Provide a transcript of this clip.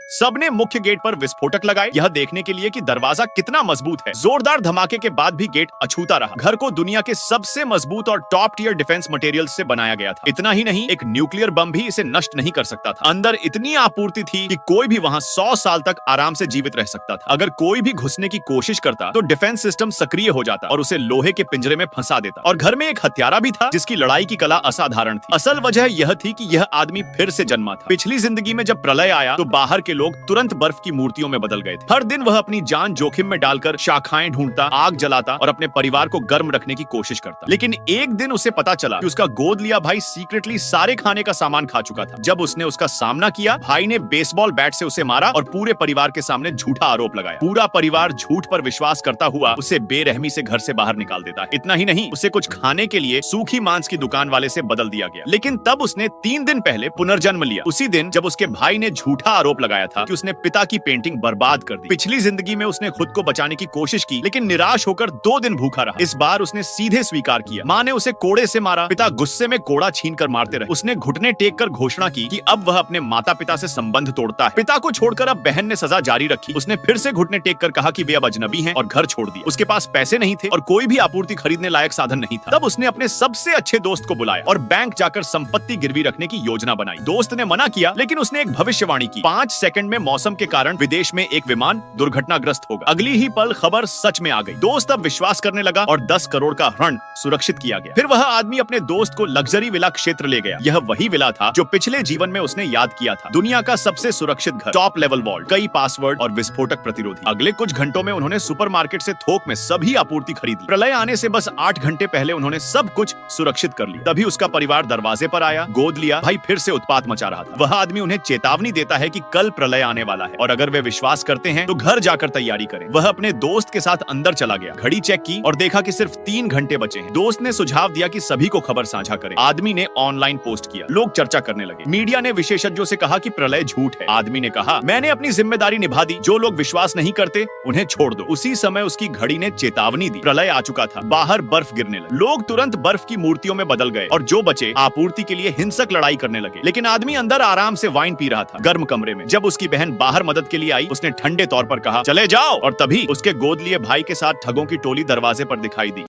सबने मुख्य गेट पर विस्फोटक लगाए, यह देखने के लिए कि दरवाजा कितना मजबूत है। जोरदार धमाके के बाद भी गेट अछूता रहा। घर को दुनिया के सबसे मजबूत और टॉप टियर डिफेंस मटेरियल से बनाया गया था। इतना ही नहीं, एक न्यूक्लियर बम भी इसे नष्ट नहीं कर सकता था। अंदर इतनी आपूर्ति थी कि कोई भी वहां 100 साल तक आराम से जीवित रह सकता था। अगर कोई भी घुसने की कोशिश करता तो डिफेंस सिस्टम सक्रिय हो जाता और उसे लोहे के पिंजरे में फंसा देता। और घर में एक हत्यारा भी था जिसकी लड़ाई की कला असाधारण थी। असल वजह यह थी कि यह आदमी फिर से जन्मा था। पिछली जिंदगी में जब प्रलय आया तो बाहर के लोग तुरंत बर्फ की मूर्तियों में बदल गए थे। हर दिन वह अपनी जान जोखिम में डालकर शाखाएं ढूंढता, आग जलाता और अपने परिवार को गर्म रखने की कोशिश करता। लेकिन एक दिन उसे पता चला कि उसका गोद लिया भाई सीक्रेटली सारे खाने का सामान खा चुका था। जब उसने उसका सामना किया, भाई ने बेसबॉल बैट से उसे मारा और पूरे परिवार के सामने झूठा आरोप लगाया। पूरा परिवार झूठ पर विश्वास करता हुआ उसे बेरहमी से घर से बाहर निकाल देता है। इतना ही नहीं, उसे कुछ खाने के लिए सूखी मांस की दुकान वाले से बदल दिया गया। लेकिन तब उसने 3 दिन पहले पुनर्जन्म लिया, उसी दिन जब उसके भाई ने झूठा आरोप लगाया था कि उसने पिता की पेंटिंग बर्बाद कर दी। पिछली जिंदगी में उसने खुद को बचाने की कोशिश की, लेकिन निराश होकर 2 दिन भूखा रहा। इस बार उसने सीधे स्वीकार किया। माँ ने उसे कोड़े से मारा, पिता गुस्से में कोड़ा छीनकर मारते रहे। उसने घुटने टेक कर घोषणा की कि अब वह अपने माता पिता से संबंध तोड़ता है। पिता को छोड़कर अब बहन ने सजा जारी रखी। उसने फिर से घुटने टेक कर कहा कि वे अब अजनबी हैं और घर छोड़ दिया। उसके पास पैसे नहीं थे और कोई भी आपूर्ति खरीदने लायक साधन नहीं था। तब उसने अपने सबसे अच्छे दोस्त को बुलाया और बैंक जाकर संपत्ति गिरवी रखने की योजना बनाई। दोस्त ने मना किया, लेकिन उसने एक भविष्यवाणी की। 5 सेकंड में मौसम के कारण विदेश में एक विमान दुर्घटनाग्रस्त होगा। अगली ही पल खबर सच में आ गई। दोस्त अब विश्वास करने लगा और 10 करोड़ का ऋण सुरक्षित किया गया। फिर वह आदमी अपने दोस्त को लग्जरी विला क्षेत्र ले गया। यह वही विला था जो पिछले जीवन में उसने याद किया था। दुनिया का सबसे सुरक्षित घर, टॉप लेवल वॉल्ट, कई पासवर्ड और विस्फोटक प्रतिरोधी। अगले कुछ घंटों में उन्होंने सुपरमार्केट से थोक में सभी आपूर्ति खरीद ली। प्रलय आने से बस 8 घंटे पहले उन्होंने सब कुछ सुरक्षित कर लिया। तभी उसका परिवार दरवाजे पर आया, गोद लिया। भाई फिर से उत्पात मचा रहा था। वह आदमी उन्हें चेतावनी देता है कि कल प्रलय आने वाला है और अगर वे विश्वास करते हैं तो घर जाकर तैयारी करें। वह अपने दोस्त के साथ अंदर चला गया, घड़ी चेक की और देखा कि सिर्फ 3 घंटे बचे हैं। दोस्त ने सुझाव दिया कि सभी को खबर साझा करें। आदमी ने ऑनलाइन पोस्ट किया, लोग चर्चा करने लगे। मीडिया ने विशेषज्ञों से कहा कि प्रलय झूठ है। आदमी ने कहा, मैंने अपनी जिम्मेदारी निभा दी, जो लोग विश्वास नहीं करते उन्हें छोड़ दो। उसी समय उसकी घड़ी ने चेतावनी दी, प्रलय आ चुका था। बाहर बर्फ गिरने लगी। लोग तुरंत बर्फ की मूर्तियों में बदल गए और जो बचे आपूर्ति के लिए हिंसक लड़ाई करने लगे। लेकिन आदमी अंदर आराम से वाइन पी रहा था, गर्म कमरे में। जब उसकी बहन बाहर मदद के लिए आई, उसने ठंडे तौर पर कहा, चले जाओ। और तभी उसके गोद लिए भाई के साथ ठगों की टोली दरवाजे पर दिखाई दी।